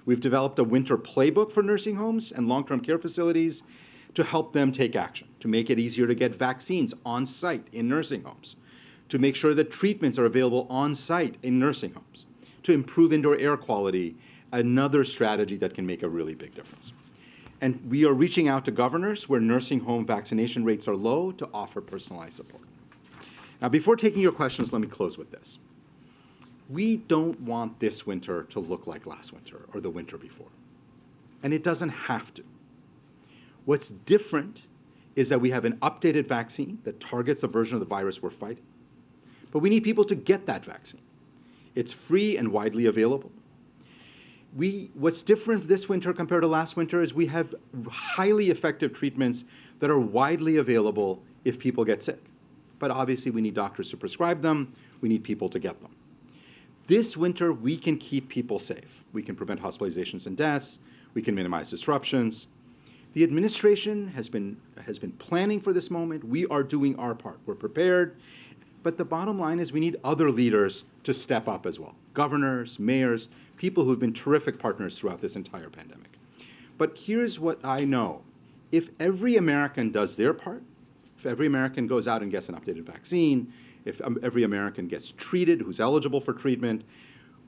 We've developed a winter playbook for nursing homes and long-term care facilities to help them take action, to make it easier to get vaccines on site in nursing homes, to make sure that treatments are available on site in nursing homes, to improve indoor air quality, another strategy that can make a really big difference. And we are reaching out to governors where nursing home vaccination rates are low to offer personalized support. Now, before taking your questions, let me close with this. We don't want this winter to look like last winter or the winter before. And it doesn't have to. What's different is that we have an updated vaccine that targets a version of the virus we're fighting. But we need people to get that vaccine. It's free and widely available. What's different this winter compared to last winter is we have highly effective treatments that are widely available if people get sick. But obviously, we need doctors to prescribe them. We need people to get them. This winter, we can keep people safe. We can prevent hospitalizations and deaths. We can minimize disruptions. The administration has been planning for this moment. We are doing our part. We're prepared. But the bottom line is we need other leaders to step up as well. Governors, mayors, people who have been terrific partners throughout this entire pandemic. But here's what I know. If every American does their part, if every American goes out and gets an updated vaccine, if every American gets treated who's eligible for treatment,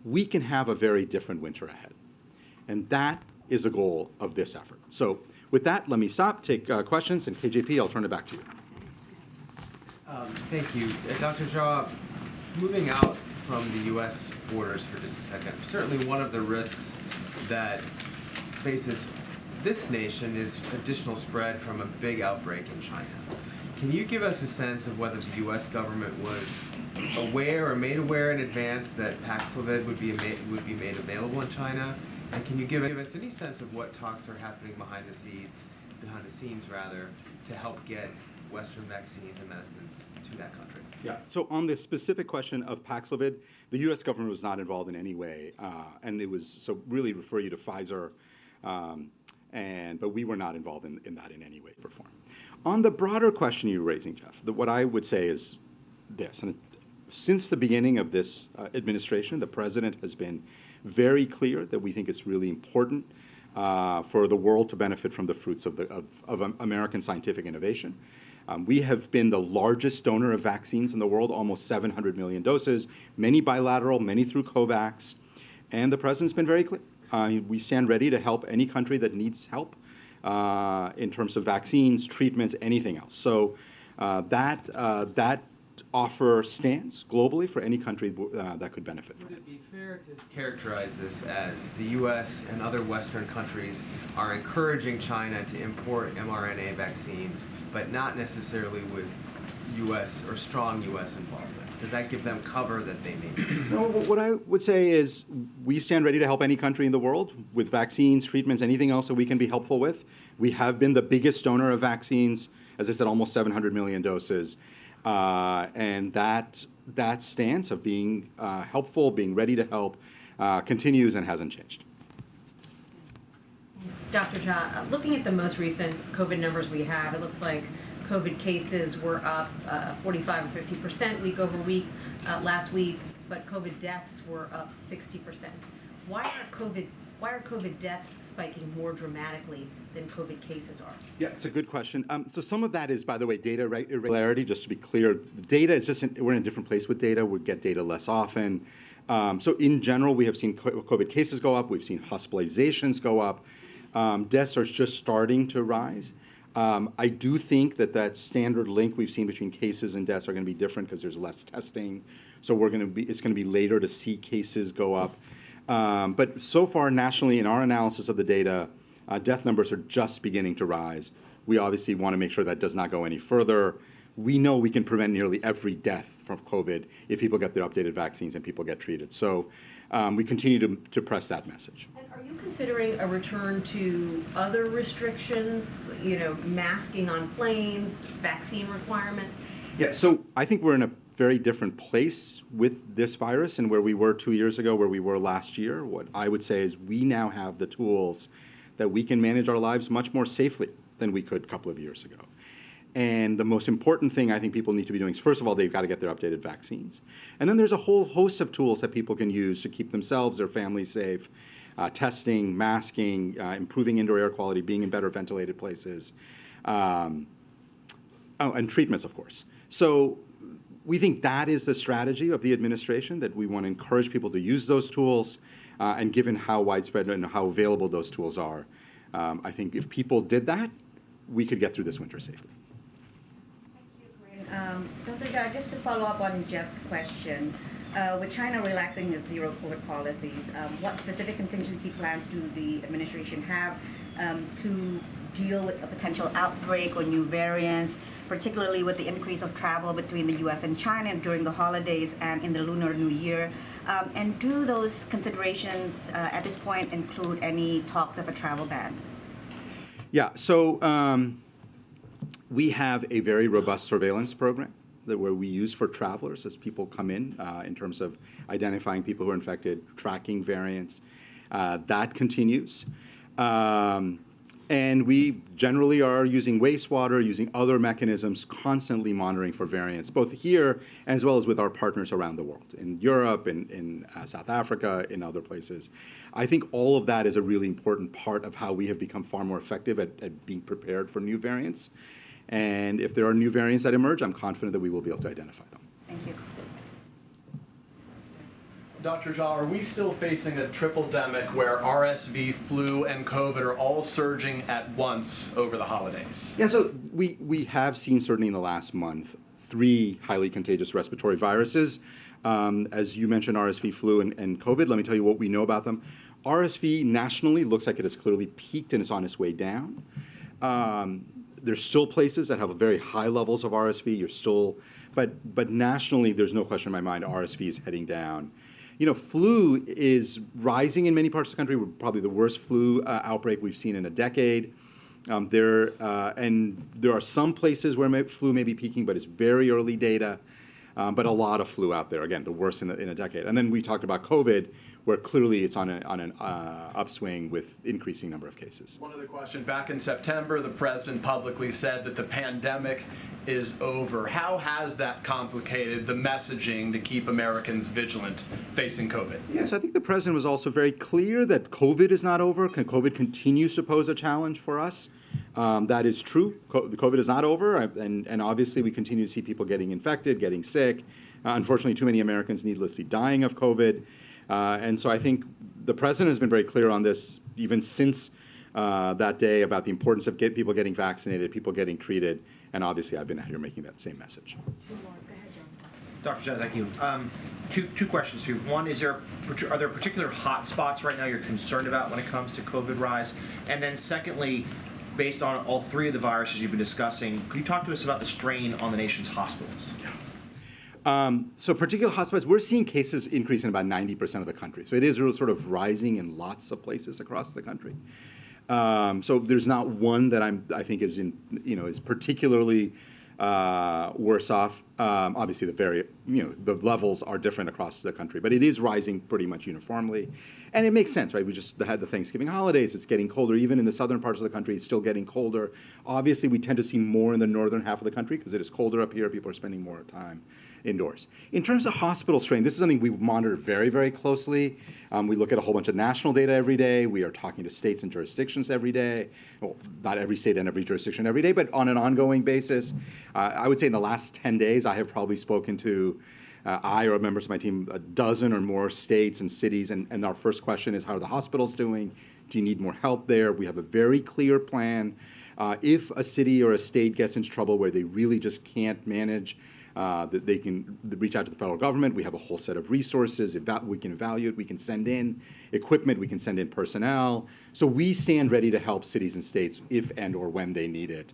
we can have a very different winter ahead. And that is the goal of this effort. So with that, let me stop, take questions, and KJP, I'll turn it back to you. Thank you. Dr. Jha, moving out from the U.S. borders for just a second, certainly one of the risks that faces this nation is additional spread from a big outbreak in China. Can you give us a sense of whether the U.S. government was aware or made aware in advance that Paxlovid would be made available in China? And can you give us any sense of what talks are happening behind the scenes, to help get Western vaccines and medicines to that country? Yeah, so on the specific question of Paxlovid, the U.S. government was not involved in any way, and it was, so really refer you to Pfizer, but we were not involved in that in any way or form. On the broader question you're raising, Jeff, what I would say is this, and since the beginning of this administration, the president has been very clear that we think it's really important for the world to benefit from the fruits of American scientific innovation. We have been the largest donor of vaccines in the world, almost 700 million doses, many bilateral, many through COVAX, and the president's been very clear. We stand ready to help any country that needs help in terms of vaccines, treatments, anything else. So that offer stands globally for any country that could benefit from it. Would it be fair to characterize this as the U.S. and other Western countries are encouraging China to import mRNA vaccines, but not necessarily with U.S. or strong U.S. involvement? Does that give them cover that they need? No, what I would say is we stand ready to help any country in the world with vaccines, treatments, anything else that we can be helpful with. We have been the biggest donor of vaccines, as I said, almost 700 million doses. And that stance of being helpful, being ready to help, continues and hasn't changed. Dr. Jha, looking at the most recent COVID numbers we have, it looks like COVID cases were up 45 or 50% week over week last week, but COVID deaths were up 60%. Why are COVID deaths spiking more dramatically than COVID cases are? Yeah, it's a good question. So some of that is, by the way, data irregularity. Just to be clear, the data is we're in a different place with data. We get data less often. So in general, we have seen COVID cases go up. We've seen hospitalizations go up. Deaths are just starting to rise. I do think that standard link we've seen between cases and deaths are going to be different because there's less testing. So it's going to be later to see cases go up. But so far, nationally, in our analysis of the data, death numbers are just beginning to rise. We obviously want to make sure that does not go any further. We know we can prevent nearly every death from COVID if people get their updated vaccines and people get treated. So we continue to press that message. And are you considering a return to other restrictions, masking on planes, vaccine requirements? Yeah, so I think we're in a very different place with this virus and where we were 2 years ago, where we were last year. What I would say is we now have the tools that we can manage our lives much more safely than we could a couple of years ago. And the most important thing I think people need to be doing is, first of all, they've got to get their updated vaccines. And then there's a whole host of tools that people can use to keep themselves, their families safe. testing, masking, improving indoor air quality, being in better ventilated places, and treatments, of course. So we think that is the strategy of the administration, that we want to encourage people to use those tools, and given how widespread and how available those tools are, I think if people did that, we could get through this winter safely. Thank you, Karine. Dr. Jha, just to follow up on Jeff's question, with China relaxing its zero COVID policies, what specific contingency plans do the administration have to deal with a potential outbreak or new variants, particularly with the increase of travel between the U.S. and China during the holidays and in the Lunar New Year? And do those considerations at this point include any talks of a travel ban? Yeah, so we have a very robust surveillance program where we use for travelers as people come in terms of identifying people who are infected, tracking variants. That continues. And we generally are using wastewater, using other mechanisms, constantly monitoring for variants, both here as well as with our partners around the world, in Europe, in South Africa, in other places. I think all of that is a really important part of how we have become far more effective at being prepared for new variants. And if there are new variants that emerge, I'm confident that we will be able to identify them. Thank you. Dr. Jha, are we still facing a triple-demic where RSV, flu, and COVID are all surging at once over the holidays? Yeah, so we have seen, certainly in the last month, 3 highly contagious respiratory viruses. As you mentioned, RSV, flu, and COVID. Let me tell you what we know about them. RSV nationally looks like it has clearly peaked and is on its way down. There's still places that have very high levels of RSV. But nationally, there's no question in my mind, RSV is heading down. You know, flu is rising in many parts of the country. We're probably the worst flu outbreak we've seen in a decade. And there are some places where flu may be peaking, but it's very early data. But a lot of flu out there, again, the worst in a decade. And then we talked about COVID, where clearly it's on an upswing with increasing number of cases. One other question. Back in September, the president publicly said that the pandemic is over. How has that complicated the messaging to keep Americans vigilant facing COVID? Yes, I think the president was also very clear that COVID is not over. COVID continues to pose a challenge for us. That is true. COVID is not over, and obviously we continue to see people getting infected, getting sick. Unfortunately, too many Americans needlessly dying of COVID. And so I think the president has been very clear on this, even since that day, about the importance of people getting vaccinated, people getting treated. And obviously, I've been out here making that same message. Two more. Go ahead, John. Dr. Jha, thank you. Two questions here. One, are there particular hot spots right now you're concerned about when it comes to COVID rise? And then secondly, based on all 3 of the viruses you've been discussing, could you talk to us about the strain on the nation's hospitals? So particular hotspots, we're seeing cases increase in about 90% of the country. So it is really sort of rising in lots of places across the country. So there's not one that I think is particularly worse off. Obviously, the levels are different across the country, but it is rising pretty much uniformly, and it makes sense, right? We just had the Thanksgiving holidays. It's getting colder, even in the southern parts of the country. It's still getting colder. Obviously, we tend to see more in the northern half of the country because it is colder up here. People are spending more time indoors. In terms of hospital strain, this is something we monitor very, very closely. We look at a whole bunch of national data every day. We are talking to states and jurisdictions every day. Well, not every state and every jurisdiction every day, but on an ongoing basis. I would say in the last 10 days, I have probably spoken to, I or members of my team, a dozen or more states and cities, and our first question is, how are the hospitals doing? Do you need more help there? We have a very clear plan. If a city or a state gets into trouble where they really just can't manage, that they can reach out to the federal government. We have a whole set of resources. We can evaluate. We can send in equipment. We can send in personnel. So we stand ready to help cities and states if and or when they need it.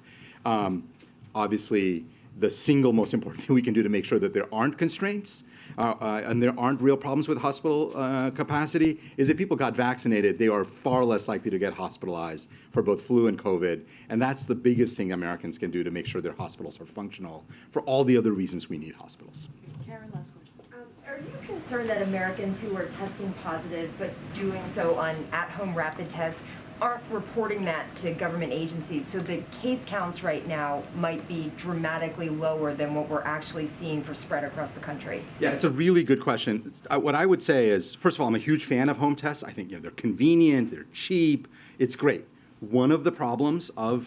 Obviously, the single most important thing we can do to make sure that there aren't constraints and there aren't real problems with hospital capacity is if people got vaccinated, they are far less likely to get hospitalized for both flu and COVID. And that's the biggest thing Americans can do to make sure their hospitals are functional for all the other reasons we need hospitals. Karen, last question. Are you concerned that Americans who are testing positive but doing so on at-home rapid tests aren't reporting that to government agencies, so the case counts right now might be dramatically lower than what we're actually seeing for spread across the country? Yeah, it's a really good question. What I would say is, first of all, I'm a huge fan of home tests. I think they're convenient, they're cheap, it's great. One of the problems of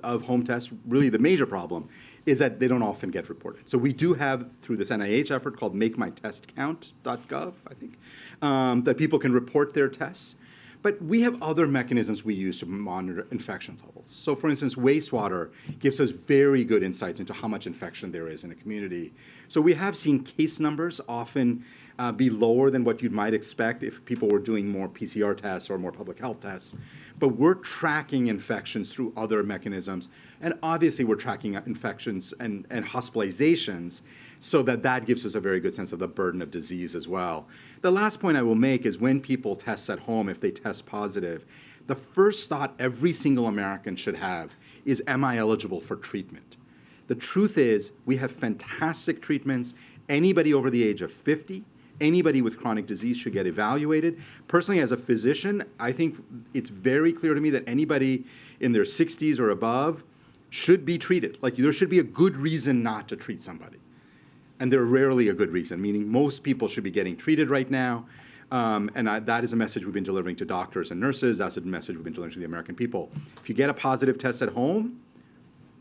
home tests, really the major problem, is that they don't often get reported. So we do have, through this NIH effort called MakeMyTestCount.gov, I think, that people can report their tests. But we have other mechanisms we use to monitor infection levels. So for instance, wastewater gives us very good insights into how much infection there is in a community. So we have seen case numbers often be lower than what you might expect if people were doing more PCR tests or more public health tests. But we're tracking infections through other mechanisms. And obviously we're tracking infections and hospitalizations, so that gives us a very good sense of the burden of disease as well. The last point I will make is when people test at home, if they test positive, the first thought every single American should have is, am I eligible for treatment? The truth is, we have fantastic treatments. Anybody over the age of 50, anybody with chronic disease should get evaluated. Personally, as a physician, I think it's very clear to me that anybody in their 60s or above should be treated. Like, there should be a good reason not to treat somebody. And they're rarely a good reason, meaning most people should be getting treated right now. That is a message we've been delivering to doctors and nurses. That's a message we've been delivering to the American people. If you get a positive test at home,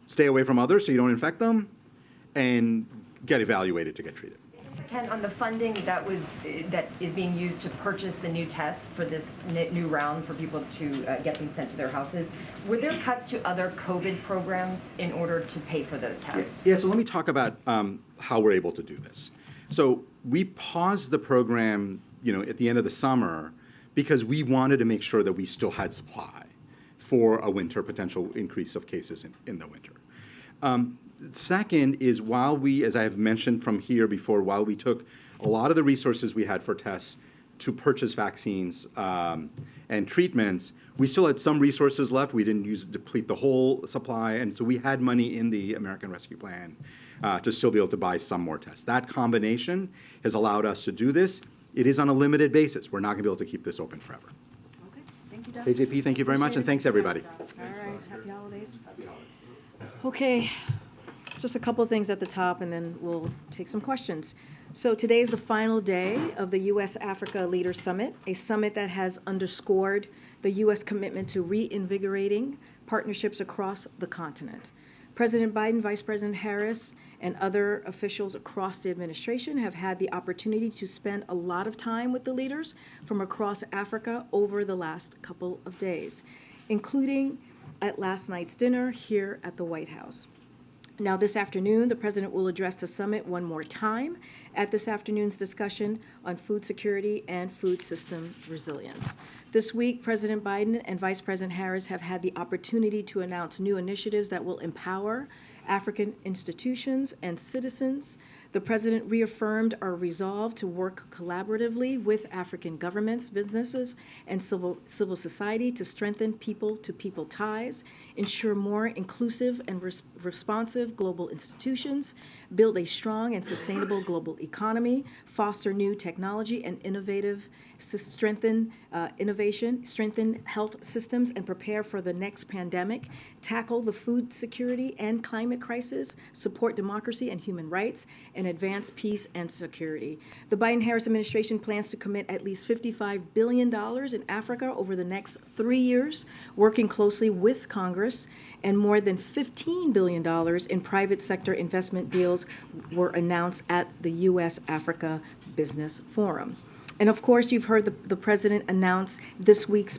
stay away from others so you don't infect them, and get evaluated to get treated. Ken, on the funding that is being used to purchase the new tests for this new round for people to get them sent to their houses, were there cuts to other COVID programs in order to pay for those tests? Yeah, so let me talk about how we're able to do this. So we paused the program, at the end of the summer because we wanted to make sure that we still had supply for a winter potential increase of cases in the winter. Second is, while we, as I have mentioned from here before, while we took a lot of the resources we had for tests to purchase vaccines and treatments, we still had some resources left. We didn't deplete the whole supply, and so we had money in the American Rescue Plan to still be able to buy some more tests. That combination has allowed us to do this. It is on a limited basis. We're not going to be able to keep this open forever. Okay, thank you, Dr. AJP, thank you very much, and thanks everybody. All right, happy holidays. Okay, just a couple of things at the top, and then we'll take some questions. So today is the final day of the U.S.-Africa Leaders Summit, a summit that has underscored the U.S. commitment to reinvigorating partnerships across the continent. President Biden, Vice President Harris, and other officials across the administration have had the opportunity to spend a lot of time with the leaders from across Africa over the last couple of days, including at last night's dinner here at the White House. Now, this afternoon, the President will address the summit one more time at this afternoon's discussion on food security and food system resilience. This week, President Biden and Vice President Harris have had the opportunity to announce new initiatives that will empower African institutions and citizens. The President reaffirmed our resolve to work collaboratively with African governments, businesses, and civil society to strengthen people-to-people ties, ensure more inclusive and responsive global institutions, build a strong and sustainable global economy, foster new technology and strengthen innovation, strengthen health systems, and prepare for the next pandemic, tackle the food security and climate crisis, support democracy and human rights, and advance peace and security. The Biden-Harris administration plans to commit at least $55 billion in Africa over the next 3 years, working closely with Congress, and more than $15 billion in private sector investment deals were announced at the U.S.-Africa Business Forum. And of course, you've heard the President announce this week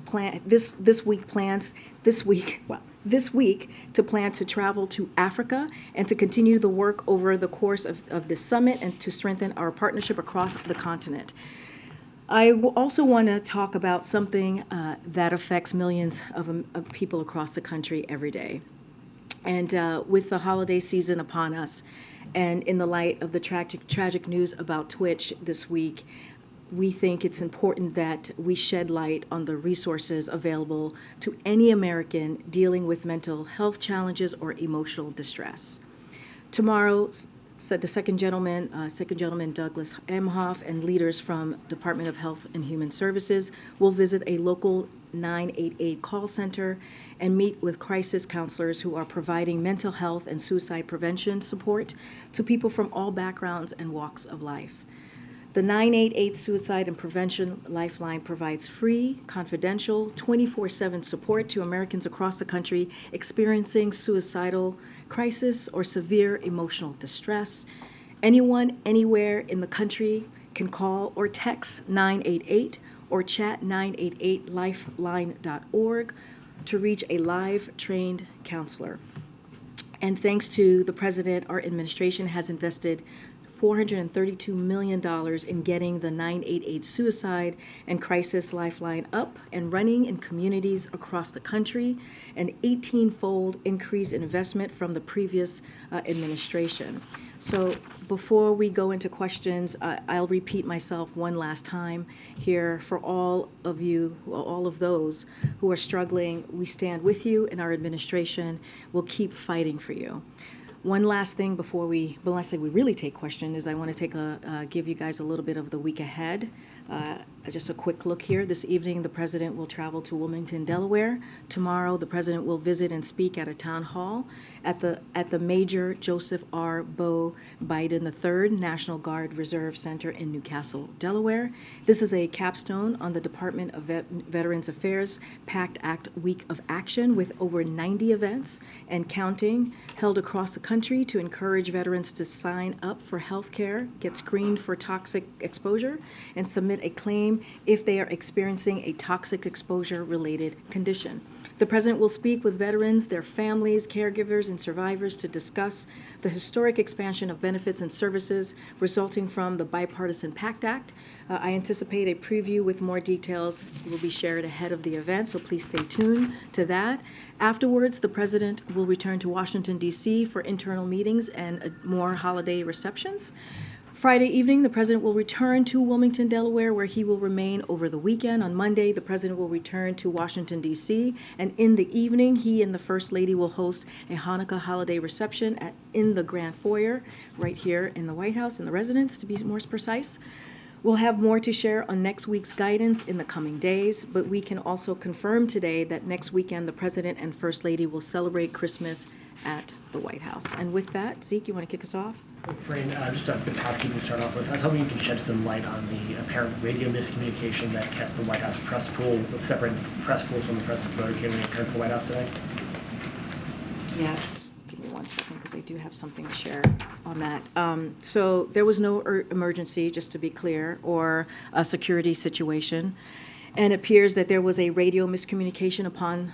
to plan to travel to Africa and to continue the work over the course of this summit and to strengthen our partnership across the continent. I also want to talk about something that affects millions of people across the country every day. And with the holiday season upon us, and in the light of the tragic news about Twitch this week, we think it's important that we shed light on the resources available to any American dealing with mental health challenges or emotional distress. Tomorrow, the second gentleman Douglas Emhoff, and leaders from Department of Health and Human Services will visit a local 988 call center and meet with crisis counselors who are providing mental health and suicide prevention support to people from all backgrounds and walks of life. The 988 Suicide and Prevention Lifeline provides free, confidential, 24/7 support to Americans across the country experiencing suicidal crisis or severe emotional distress. Anyone, anywhere in the country can call or text 988 or chat 988lifeline.org to reach a live trained counselor. And thanks to the President, our administration has invested $432 million in getting the 988 Suicide and Crisis Lifeline up and running in communities across the country, an 18-fold increase in investment from the previous administration. So before we go into questions, I'll repeat myself one last time here for all of you, all of those who are struggling. We stand with you, and our administration will keep fighting for you. One last thing before we really take questions is I want to give you guys a little bit of the week ahead. Just a quick look here. This evening, the President will travel to Wilmington, Delaware. Tomorrow, the President will visit and speak at a town hall at the Major Joseph R. Bo Biden III National Guard Reserve Center in Newcastle, Delaware. This is a capstone on the Department of Veterans Affairs PACT Act Week of Action with over 90 events and counting held across the country to encourage veterans to sign up for health care, get screened for toxic exposure, and submit a claim if they are experiencing a toxic exposure-related condition. The President will speak with veterans, their families, caregivers, and survivors to discuss the historic expansion of benefits and services resulting from the Bipartisan PACT Act. I anticipate a preview with more details will be shared ahead of the event, so please stay tuned to that. Afterwards, the President will return to Washington, D.C. for internal meetings and more holiday receptions. Friday evening, the President will return to Wilmington, Delaware, where he will remain over the weekend. On Monday, the President will return to Washington, D.C., and in the evening, he and the First Lady will host a Hanukkah holiday reception in the Grand Foyer, right here in the White House, in the residence, to be more precise. We'll have more to share on next week's guidance in the coming days, but we can also confirm today that next weekend, the President and First Lady will celebrate Christmas at the White House. And with that, Zeke, you want to kick us off? Thanks, Karine. Just a bit of housekeeping to start off with. I was hoping you could shed some light on the apparent radio miscommunication that kept the White House press pool, separating the press pool from the President's motorcade when he returned to the White House today. Yes. Give me 1 second, because I do have something to share on that. So there was no emergency, just to be clear, or a security situation. And it appears that there was a radio miscommunication upon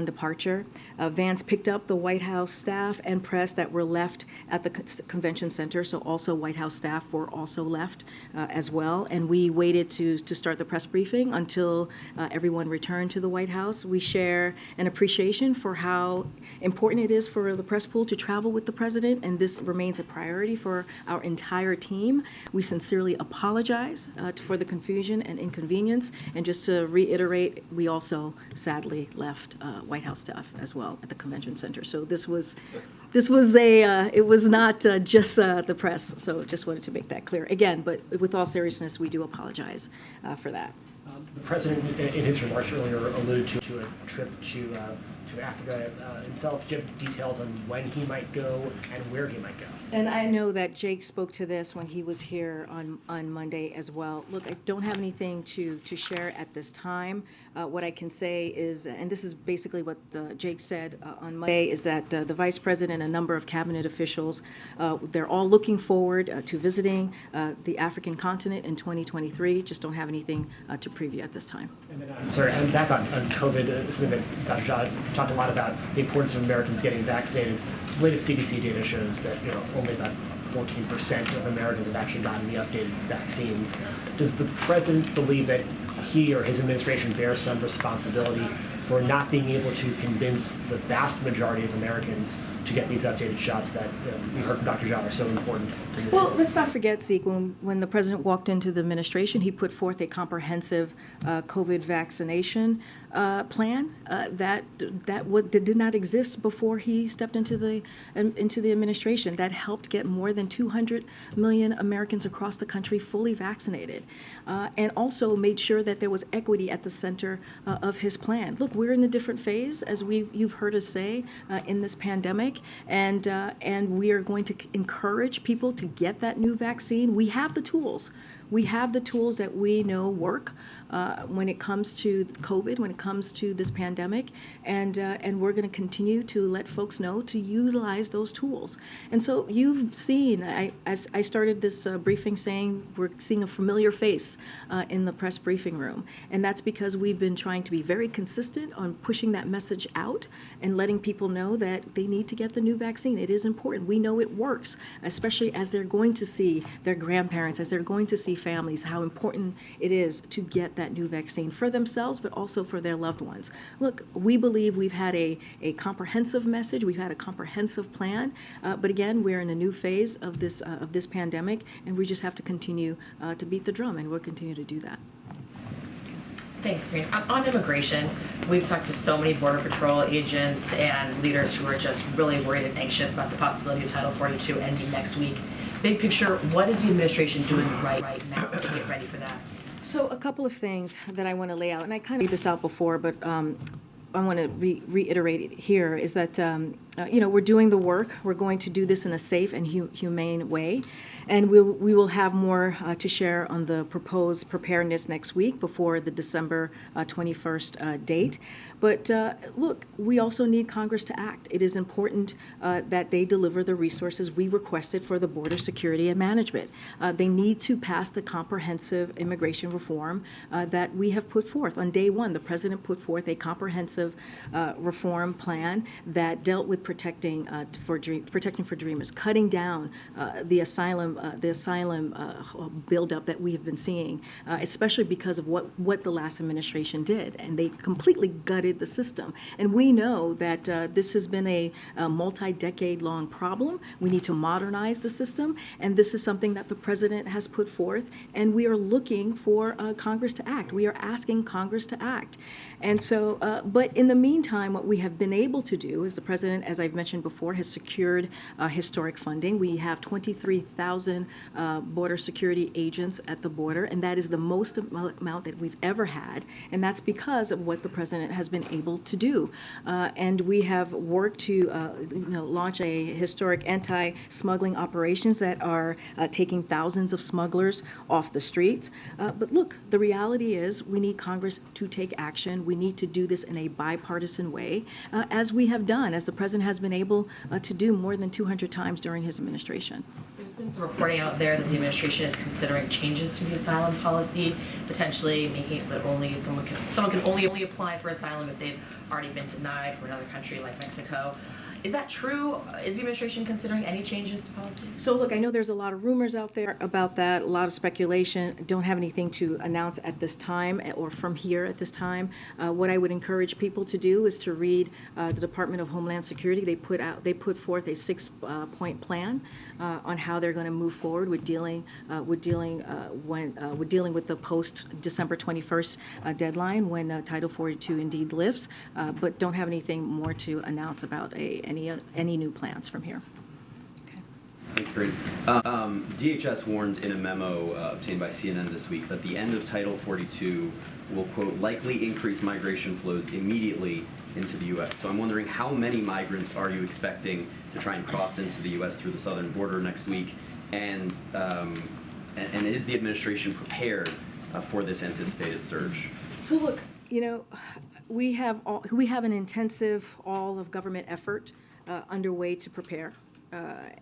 departure. Vans picked up the White House staff and press that were left at the convention center, so also White House staff were also left as well. And we waited to start the press briefing until everyone returned to the White House. We share an appreciation for how important it is for the press pool to travel with the President, and this remains a priority for our entire team. We sincerely apologize for the confusion and inconvenience, and just to reiterate, we also sadly left White House staff as well at the convention center. So it was not just the press. So just wanted to make that clear again. But with all seriousness, we do apologize for that. The President, in his remarks earlier, alluded to a trip to Africa himself. Do you have details on when he might go and where he might go? And I know that Jake spoke to this when he was here on Monday as well. Look, I don't have anything to share at this time. What I can say is, and this is basically what Jake said on Monday, is that the Vice President and a number of cabinet officials, they're all looking forward to visiting the African continent in 2023. Just don't have anything to preview at this time. And then, I'm sorry, I'm back on COVID. Something that Dr. Jha talked a lot about, the importance of Americans getting vaccinated. The latest CDC data shows that only about 14% of Americans have actually gotten the updated vaccines. Does the President believe that he or his administration bears some responsibility for not being able to convince the vast majority of Americans to get these updated shots that we heard from Dr. Jha are so important in this Well, let's not forget, Zeke, when the President walked into the administration, he put forth a comprehensive COVID vaccination plan that did not exist before he stepped into the administration. That helped get more than 200 million Americans across the country fully vaccinated, and also made sure that there was equity at the center of his plan. Look, we're in a different phase, as you've heard us say, in this pandemic, and we are going to encourage people to get that new vaccine. We have the tools. We have the tools that we know work when it comes to COVID, when it comes to this pandemic, and we're going to continue to let folks know to utilize those tools. And so you've seen, as I started this briefing saying, we're seeing a familiar face in the press briefing room, and that's because we've been trying to be very consistent on pushing that message out and letting people know that they need to get the new vaccine. It is important. We know it works, especially as they're going to see their grandparents, as they're going to see families, how important it is to get that new vaccine for themselves, but also for their loved ones. Look, we believe we've had a comprehensive message, we've had a comprehensive plan, but again, we're in a new phase of this pandemic, and we just have to continue to beat the drum, and we'll continue to do that. Thanks, Karine. On immigration, we've talked to so many Border Patrol agents and leaders who are just really worried and anxious about the possibility of Title 42 ending next week. Big picture, what is the administration doing right now to get ready for that? So a couple of things that I want to lay out, and I kind of laid this out before, but I want to reiterate it here, is that we're doing the work. We're going to do this in a safe and humane way, and we will have more to share on the proposed preparedness next week before the December 21st date. But look, we also need Congress to act. It is important that they deliver the resources we requested for the border security and management. They need to pass the comprehensive immigration reform that we have put forth. On day one, the president put forth a comprehensive reform plan that dealt with protecting for dreamers, cutting down the asylum buildup that we have been seeing, especially because of what the last administration did, and they completely gutted the system. And we know that this has been a multi-decade-long problem. We need to modernize the system, and this is something that the president has put forth, and we are looking for Congress to act. We are asking Congress to act. And so, but in the meantime, what we have been able to do is the president, as I've mentioned before, has secured historic funding. We have 23,000 border security agents at the border, and that is the most amount that we've ever had, and that's because of what the president has been able to do. And we have worked to launch a historic anti-smuggling operations that are taking thousands of smugglers off the streets. But look, the reality is we need Congress to take action. We need to do this in a bipartisan way, as we have done, as the president has been able to do more than 200 times during his administration. There's been some reporting out there that the administration is considering changes to the asylum policy, potentially making it so that someone can only apply for asylum if they've already been denied from another country like Mexico. Is that true? Is the administration considering any changes to policy? So look, I know there's a lot of rumors out there about that, a lot of speculation. I don't have anything to announce at this time or from here at this time. What I would encourage people to do is to read the Department of Homeland Security. They put forth a 6-point plan on how they're going to move forward with dealing with the post December 21st deadline when Title 42 indeed lifts, but don't have anything more to announce about any new plans from here. Okay. Thanks, Karine. DHS warned in a memo obtained by CNN this week that the end of Title 42 will, quote, likely increase migration flows immediately into the U.S. So I'm wondering, how many migrants are you expecting to try and cross into the U.S. through the southern border next week? And is the administration prepared for this anticipated surge? So look, we have an intensive all-of-government effort underway to prepare.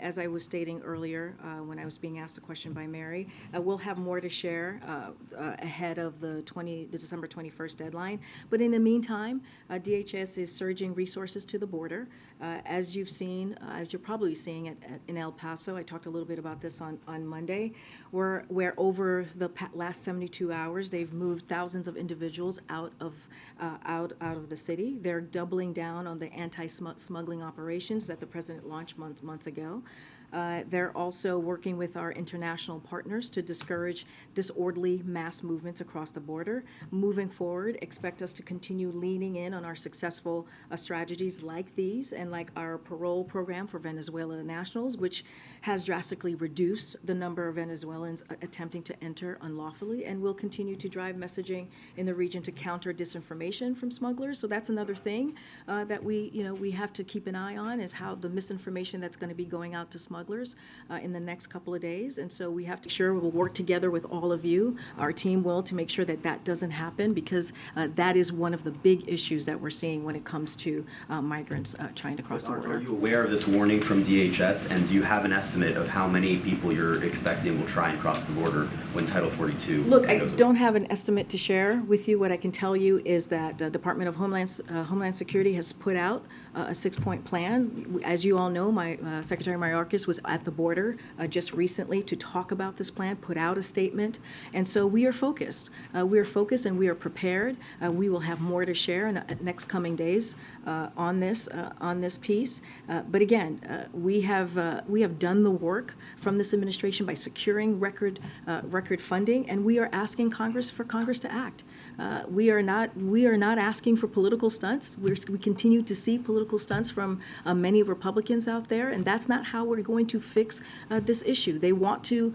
As I was stating earlier when I was being asked a question by Mary, we'll have more to share ahead of the December 21st deadline. But in the meantime, DHS is surging resources to the border. As you've seen, as you're probably seeing in El Paso, I talked a little bit about this on Monday, where over the last 72 hours, they've moved thousands of individuals out of the city. They're doubling down on the anti-smuggling operations that the president launched months ago. They're also working with our international partners to discourage disorderly mass movements across the border. Moving forward, expect us to continue leaning in on our successful strategies like these and like our parole program for Venezuelan nationals, which has drastically reduced the number of Venezuelans attempting to enter unlawfully, and will continue to drive messaging in the region to counter disinformation from smugglers. So that's another thing that we have to keep an eye on, is how the misinformation that's going to be going out to smugglers in the next couple of days. And so we have to sure we'll work together with all of you, our team will, to make sure that that doesn't happen, because that is one of the big issues that we're seeing when it comes to migrants trying to cross the border. Are you aware of this warning from DHS, and do you have an estimate of how many people you're expecting will try and cross the border when Title 42 Look, I goes away? don't have an estimate to share with you. What I can tell you is that the Department of Homeland Security has put out a 6-point plan. As you all know, my Secretary Mayorkas was at the border just recently to talk about this plan, put out a statement, and so we are focused. We are focused and we are prepared. We will have more to share in the next coming days on this piece. But again, we have done the work from this administration by securing record funding, and we are asking Congress to act. We are not asking for political stunts. We continue to see political stunts from many Republicans out there, and that's not how we're going to fix this issue. They want to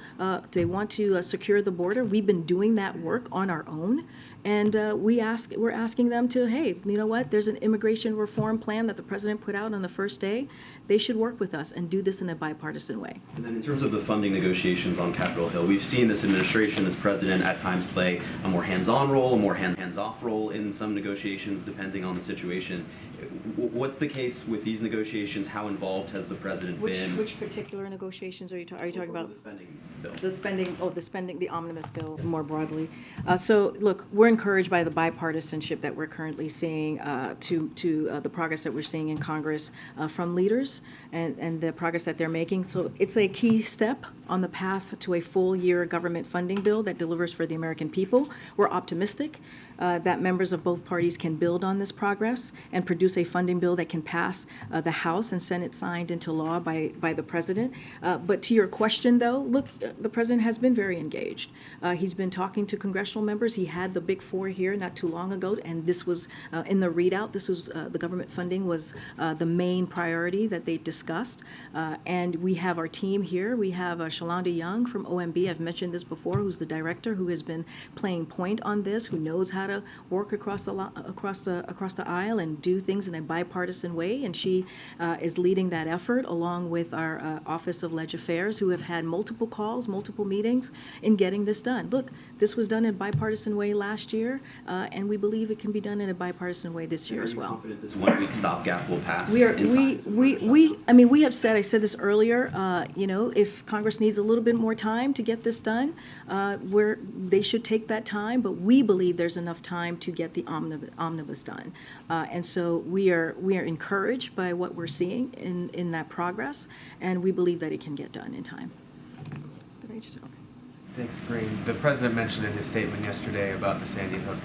secure the border. We've been doing that work on our own. And we're asking them to, hey, you know what? There's an immigration reform plan that the president put out on the first day. They should work with us and do this in a bipartisan way. And then in terms of the funding negotiations on Capitol Hill, we've seen this administration, this president at times play a more hands-on role, a more hands-off role in some negotiations, depending on the situation. What's the case with these negotiations? How involved has the president been? Which particular negotiations are you talking about? The spending bill. The omnibus bill more broadly. So look, we're encouraged by the bipartisanship that we're currently seeing, to the progress that we're seeing in Congress from leaders and the progress that they're making. So it's a key step on the path to a full-year government funding bill that delivers for the American people. We're optimistic that members of both parties can build on this progress and produce a funding bill that can pass the House and Senate signed into law by the president. But to your question, though, look, the president has been very engaged. He's been talking to congressional members. He had the Big Four here not too long ago, and this was in the readout. This was the government funding was the main priority that they discussed. And we have our team here. We have Shalonda Young from OMB. I've mentioned this before, who's the director, who has been playing point on this, who knows how to work across the aisle and do things in a bipartisan way. And she is leading that effort, along with our Office of Leg Affairs, who have had multiple calls, multiple meetings in getting this done. Look, this was done in a bipartisan way last year, and we believe it can be done in a bipartisan way this year as well. Are you confident this one-week stopgap will pass? We have said, I said this earlier, if Congress needs a little bit more time to get this done, they should take that time, but we believe there's enough time to get the omnibus done. And so we are encouraged by what we're seeing in that progress, and we believe that it can get done in time. Did I just, okay. Thanks, Karine. The president mentioned in his statement yesterday about the Sandy Hook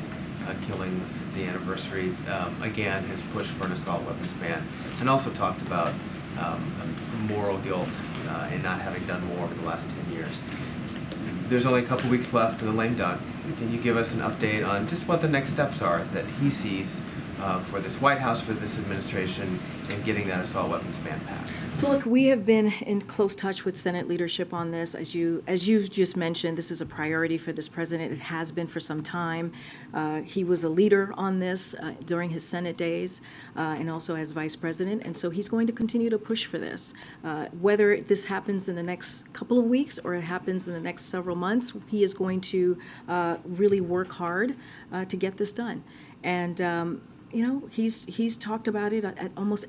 killings, the anniversary, again, his push for an assault weapons ban, and also talked about moral guilt in not having done more over the last 10 years. There's only a couple weeks left in the lame duck. Can you give us an update on just what the next steps are that he sees for this White House, for this administration, in getting that assault weapons ban passed? So look, we have been in close touch with Senate leadership on this. As you just mentioned, this is a priority for this president. It has been for some time. He was a leader on this during his Senate days and also as vice president, and so he's going to continue to push for this. Whether this happens in the next couple of weeks or it happens in the next several months, he is going to really work hard to get this done. And he's talked about it at almost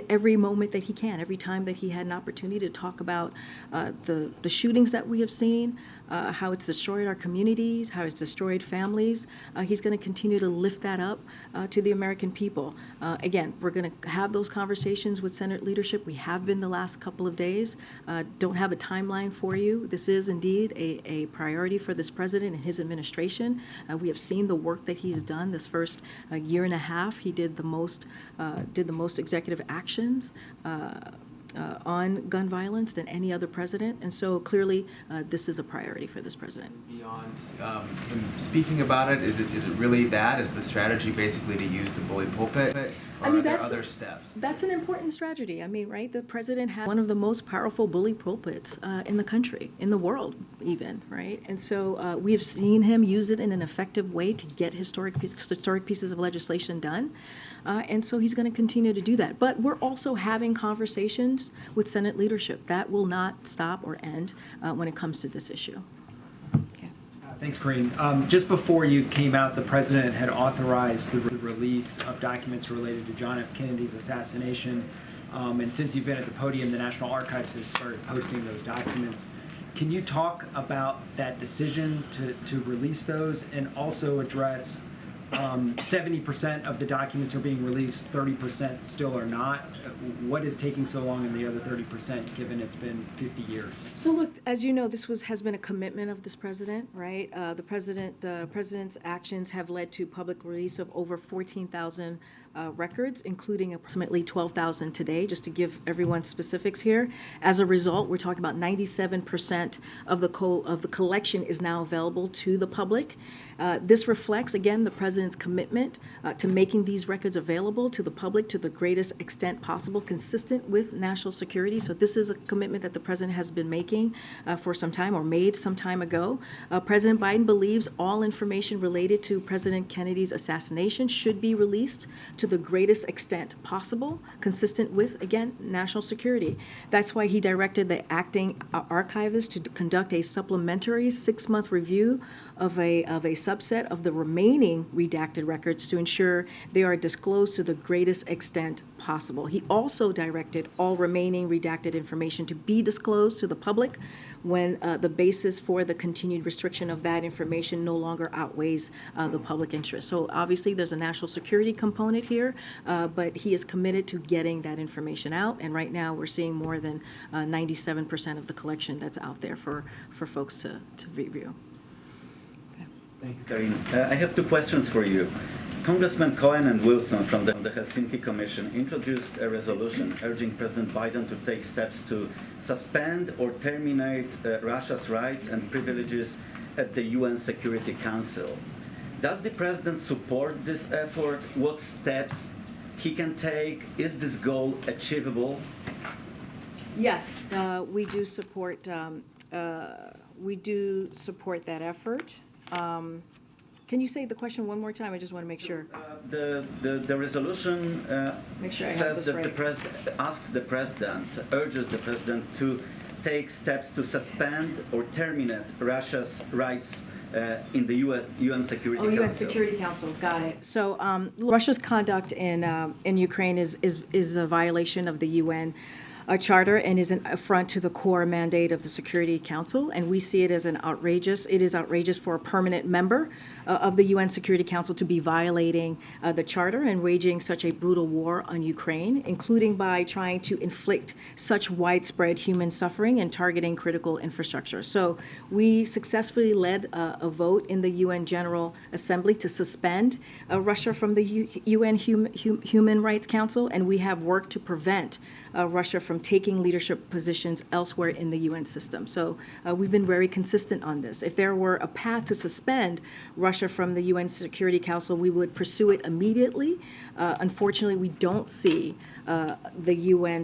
every moment that he can, every time that he had an opportunity to talk about the shootings that we have seen, how it's destroyed our communities, how it's destroyed families. He's going to continue to lift that up to the American people. Again, we're going to have those conversations with Senate leadership. We have been the last couple of days. Don't have a timeline for you. This is indeed a priority for this president and his administration. We have seen the work that he has done this first year and a half. He did the most executive actions on gun violence than any other president, and so clearly this is a priority for this president. Beyond him speaking about it, is it really that? Is the strategy basically to use the bully pulpit? Or are there other steps? That's an important strategy. I mean, right, the president has one of the most powerful bully pulpits in the country, in the world even, right? And so we have seen him use it in an effective way to get historic pieces of legislation done. And so he's going to continue to do that. But we're also having conversations with Senate leadership. That will not stop or end when it comes to this issue. Thanks, Karine. Just before you came out, the president had authorized the release of documents related to John F. Kennedy's assassination. And since you've been at the podium, the National Archives has started posting those documents. Can you talk about that decision to release those and also address 70% of the documents are being released, 30% still are not? What is taking so long in the other 30%, given it's been 50 years? So look, as you know, this has been a commitment of this president, right? The president's actions have led to public release of over 14,000 records, including approximately 12,000 today, just to give everyone specifics here. As a result, we're talking about 97% of the collection is now available to the public. This reflects, again, the president's commitment to making these records available to the public to the greatest extent possible, consistent with national security. So this is a commitment that the president has been making for some time, or made some time ago. President Biden believes all information related to President Kennedy's assassination should be released to the greatest extent possible, consistent with, again, national security. That's why he directed the acting archivist to conduct a supplementary 6-month review of a subset of the remaining redacted records to ensure they are disclosed to the greatest extent possible. He also directed all remaining redacted information to be disclosed to the public when the basis for the continued restriction of that information no longer outweighs the public interest. So obviously there's a national security component here, but he is committed to getting that information out, and right now we're seeing more than 97% of the collection that's out there for folks to review. Thank you, Karine. I have 2 questions for you. Congressman Cohen and Wilson from the Helsinki Commission introduced a resolution urging President Biden to take steps to suspend or terminate Russia's rights and privileges at the UN Security Council. Does the president support this effort? What steps he can take? Is this goal achievable? Yes, we do support. We do support that effort. Can you say the question one more time? I just want to make sure. The resolution says that urges the president to take steps to suspend or terminate Russia's rights in the UN Security Council. UN Security Council, got it. So Russia's conduct in Ukraine is a violation of the UN charter and is an affront to the core mandate of the Security Council, and we see it as it is outrageous for a permanent member of the UN Security Council to be violating the charter and waging such a brutal war on Ukraine, including by trying to inflict such widespread human suffering and targeting critical infrastructure. So we successfully led a vote in the UN General Assembly to suspend Russia from the UN Human Rights Council, and we have worked to prevent Russia from taking leadership positions elsewhere in the UN system. So we've been very consistent on this. If there were a path to suspend Russia from the UN Security Council, we would pursue it immediately. Unfortunately, we don't see the UN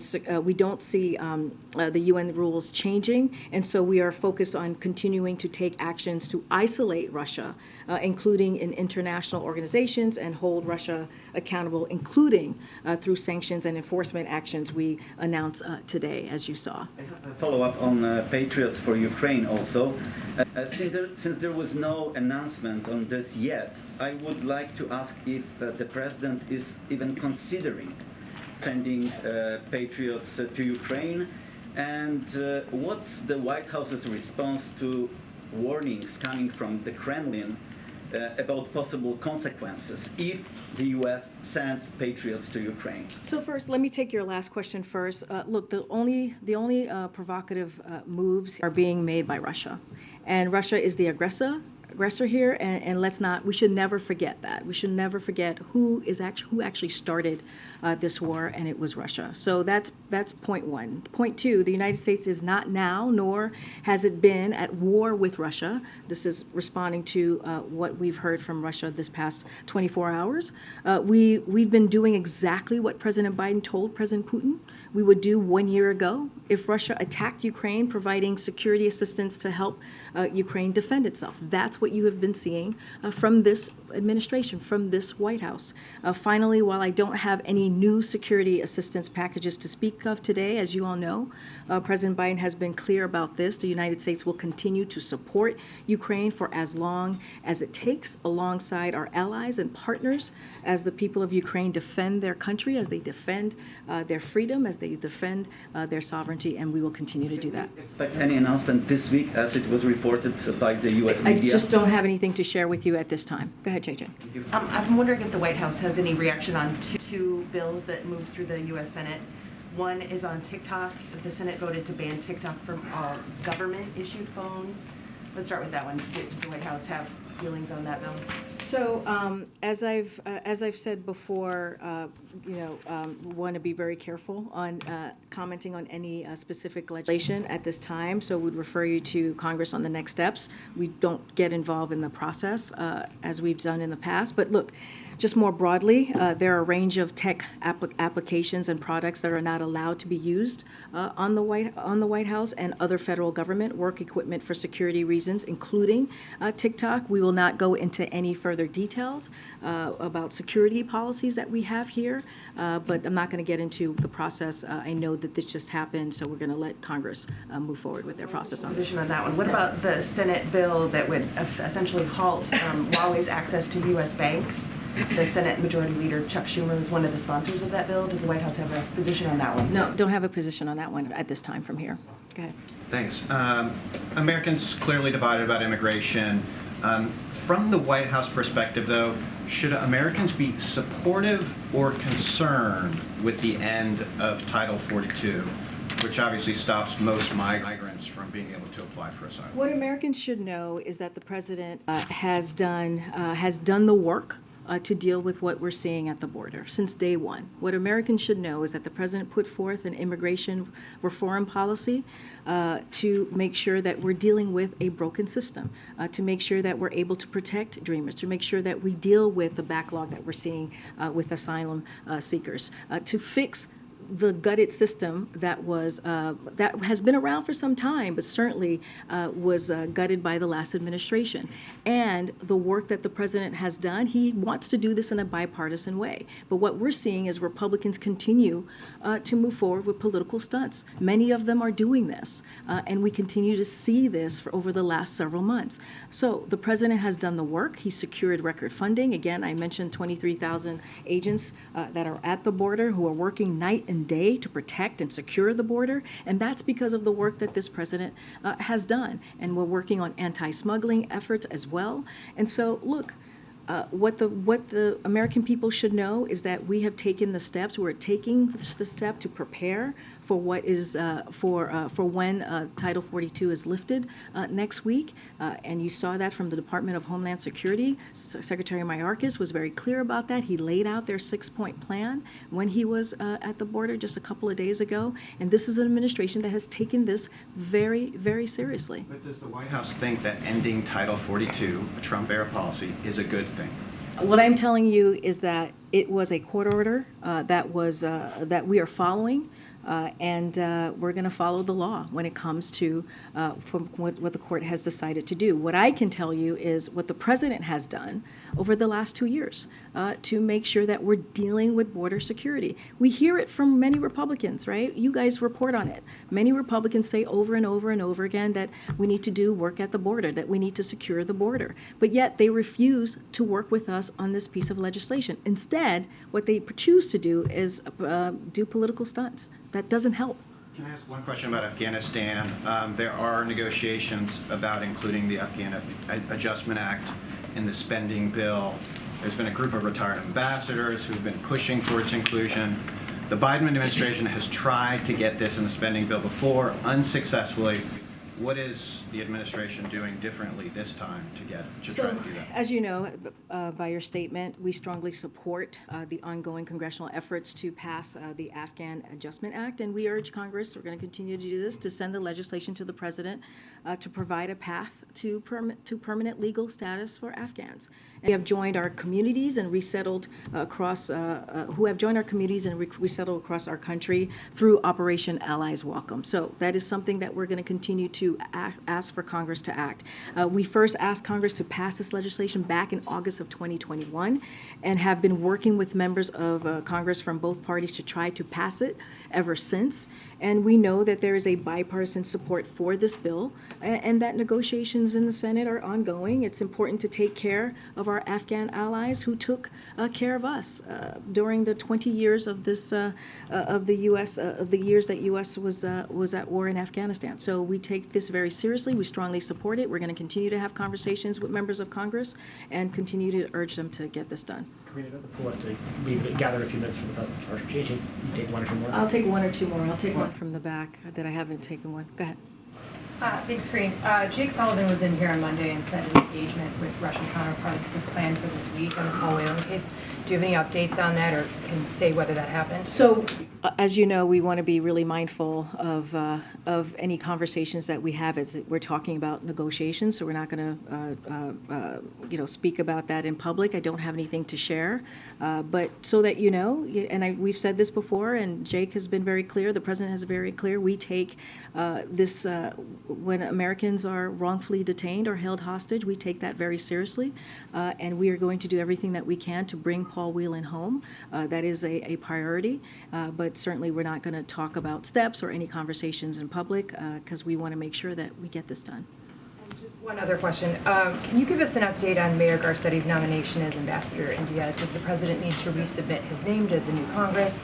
rules changing, and so we are focused on continuing to take actions to isolate Russia, including in international organizations, and hold Russia accountable, including through sanctions and enforcement actions we announced today, as you saw. I have a follow-up on Patriots for Ukraine also. Since there was no announcement on this yet, I would like to ask if the president is even considering sending Patriots to Ukraine, and what's the White House's response to warnings coming from the Kremlin about possible consequences if the U.S. sends Patriots to Ukraine? So first, let me take your last question first. Look, the only provocative moves are being made by Russia, and Russia is the aggressor. aggressor here, and we should never forget that. We should never forget who actually started this war, and it was Russia. So that's point one. Point two, the United States is not now, nor has it been at war with Russia. This is responding to what we've heard from Russia this past 24 hours. We've been doing exactly what President Biden told President Putin we would do 1 year ago if Russia attacked Ukraine, providing security assistance to help Ukraine defend itself. That's what you have been seeing from this administration, from this White House. Finally, while I don't have any new security assistance packages to speak of today, as you all know, President Biden has been clear about this. The United States will continue to support Ukraine for as long as it takes, alongside our allies and partners, as the people of Ukraine defend their country, as they defend their freedom, as they defend their sovereignty, and we will continue to do that. Expect any announcement this week, as it was reported by the U.S. media? I just don't have anything to share with you at this time. Go ahead, JJ. I'm wondering if the White House has any reaction on two bills that moved through the U.S. Senate. One is on TikTok. The Senate voted to ban TikTok from all government-issued phones. Let's start with that one. Does the White House have feelings on that bill? So, as I've said before, want to be very careful on commenting on any specific legislation at this time. So, would refer you to Congress on the next steps. We don't get involved in the process as we've done in the past. But look, just more broadly, there are a range of tech applications and products that are not allowed to be used on the White House and other federal government work equipment for security reasons, including TikTok. We will not go into any further details about security policies that we have here, but I'm not going to get into the process. I know that this just happened, so we're going to let Congress move forward with their process on Position on that one. What about the Senate bill that would essentially halt Huawei's access to U.S. banks? The Senate Majority Leader Chuck Schumer is one of the sponsors of that bill. Does the White House have a position on that one? No, don't have a position on that one at this time from here. Go ahead. Thanks. Americans clearly divided about immigration. From the White House perspective, though, should Americans be supportive or concerned with the end of Title 42, which obviously stops most migrants from being able to apply for asylum? What Americans should know is that the president has done the work to deal with what we're seeing at the border since day one. What Americans should know is that the president put forth an immigration reform policy to make sure that we're dealing with a broken system, to make sure that we're able to protect dreamers, to make sure that we deal with the backlog that we're seeing with asylum seekers, to fix the gutted system that has been around for some time, but certainly was gutted by the last administration. And the work that the president has done, he wants to do this in a bipartisan way. But what we're seeing is Republicans continue to move forward with political stunts. Many of them are doing this, and we continue to see this over the last several months. So the president has done the work. He secured record funding. Again, I mentioned 23,000 agents that are at the border who are working night and day to protect and secure the border, and that's because of the work that this president has done. And we're working on anti-smuggling efforts as well. And so, look, what the American people should know is that we have taken the steps. We're taking the step to prepare for what is for when Title 42 is lifted next week, and you saw that from the Department of Homeland Security. Secretary Mayorkas was very clear about that. He laid out their 6-point plan when he was at the border just a couple of days ago, and this is an administration that has taken this very, very seriously. But does the White House think that ending Title 42, a Trump-era policy, is a good thing? What I'm telling you is that it was a court order that we are following. And we're going to follow the law when it comes to from what the court has decided to do. What I can tell you is what the president has done over the last 2 years to make sure that we're dealing with border security. We hear it from many Republicans, right? You guys report on it. Many Republicans say over and over and over again that we need to do work at the border, that we need to secure the border. But yet they refuse to work with us on this piece of legislation. Instead, what they choose to do is do political stunts. That doesn't help. Can I ask one question about Afghanistan? There are negotiations about including the Afghan Adjustment Act in the spending bill. There's been a group of retired ambassadors who've been pushing for its inclusion. The Biden administration has tried to get this in the spending bill before, unsuccessfully. What is the administration doing differently this time to try So, to do that? as you know, by your statement, we strongly support the ongoing congressional efforts to pass the Afghan Adjustment Act, and we urge Congress, we're going to continue to do this, to send the legislation to the President to provide a path to permanent legal status for Afghans. And we have joined our communities and resettled across, resettled across our country through Operation Allies Welcome. So that is something that we're going to continue to ask for Congress to act. We first asked Congress to pass this legislation back in August of 2021 and have been working with members of Congress from both parties to try to pass it ever since. And we know that there is a bipartisan support for this bill and that negotiations in the Senate are ongoing. It's important to take care of our Afghan allies who took care of us during the 20 years of this of the years that U.S. was at war in Afghanistan. So we take this very seriously. We strongly support it. We're going to continue to have conversations with members of Congress and continue to urge them to get this done. Karine, the pool has to gather a few minutes for the President's departure. You take one or two more? I'll take one or two more. I'll take one from the back that I haven't taken one. Go ahead. Thanks, Karine. Jake Sullivan was in here on Monday and said an engagement with Russian counterparts was planned for this week on the Paul Whelan case. Do you have any updates on that, or can say whether that happened? So, as you know, we want to be really mindful of any conversations that we have as we're talking about negotiations. So we're not going to, speak about that in public. I don't have anything to share, but so that you know, and we've said this before, and Jake has been very clear. The president has been very clear. We take this when Americans are wrongfully detained or held hostage. We take that very seriously, and we are going to do everything that we can to bring Paul Whelan home. That is a priority, but certainly we're not going to talk about steps or any conversations in public because we want to make sure that we get this done. And just one other question. Can you give us an update on Mayor Garcetti's nomination as ambassador to India? Does the president need to resubmit his name to the new Congress?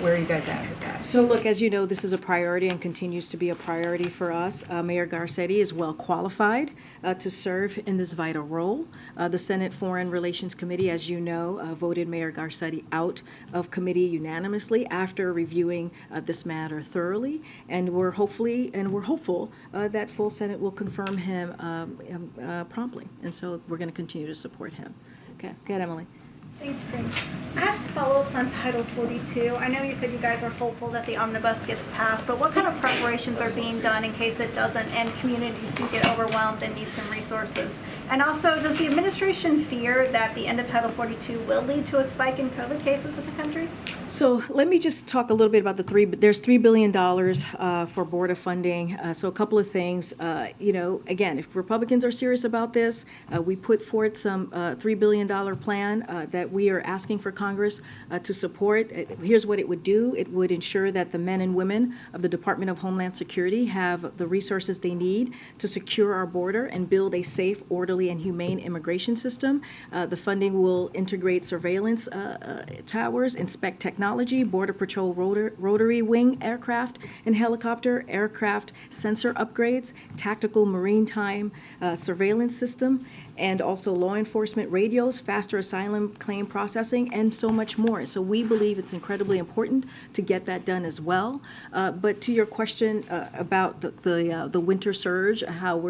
Where are you guys at with that? So look, as you know, this is a priority and continues to be a priority for us. Mayor Garcetti is well qualified to serve in this vital role. The Senate Foreign Relations Committee, as you know, voted Mayor Garcetti out of committee unanimously after reviewing this matter thoroughly, and we're hopeful that full Senate will confirm him promptly, and so we're going to continue to support him. Okay, go ahead, Emily. Thanks, Karine. I have some follow-ups on Title 42. I know you said you guys are hopeful that the omnibus gets passed, but what kind of preparations are being done in case it doesn't and communities do get overwhelmed and need some resources? And also, does the administration fear that the end of Title 42 will lead to a spike in COVID cases in the country? So let me just talk a little bit about there's $3 billion for border funding. So a couple of things, again, if Republicans are serious about this, we put forth some $3 billion plan that we are asking for Congress to support. Here's what it would do. It would ensure that the men and women of the Department of Homeland Security have the resources they need to secure our border and build a safe, orderly, and humane immigration system. The funding will integrate surveillance towers, inspect technology, Border Patrol rotary wing aircraft and helicopter aircraft sensor upgrades, tactical maritime surveillance system, and also law enforcement radios, faster asylum claim processing, and so much more. So we believe it's incredibly important to get that done as well. But to your question about the winter surge, how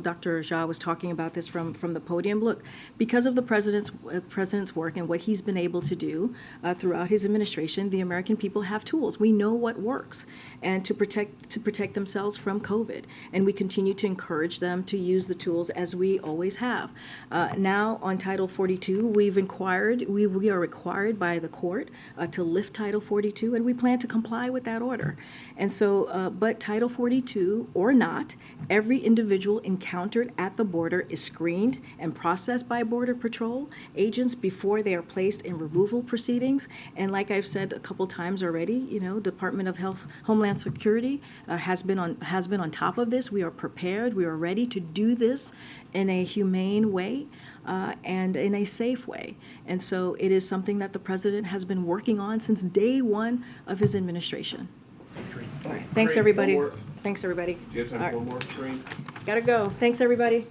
Dr. Jha was talking about this from the podium, look, because of the president's work and what he's been able to do throughout his administration, the American people have tools. We know what works, and to protect themselves from COVID, and we continue to encourage them to use the tools as we always have. Now on Title 42, we are required by the court to lift Title 42, and we plan to comply with that order. And so, but Title 42 or not, every individual encountered at the border is screened and processed by Border Patrol agents before they are placed in removal proceedings. And like I've said a couple times already, Department of Homeland Security has been on top of this. We are prepared. We are ready to do this in a humane way and in a safe way. And so it is something that the president has been working on since day one of his administration. Thanks, Karine. All right. Thanks, everybody. Thanks, everybody. Do you have time for one more, Karine? Gotta go. Thanks, everybody.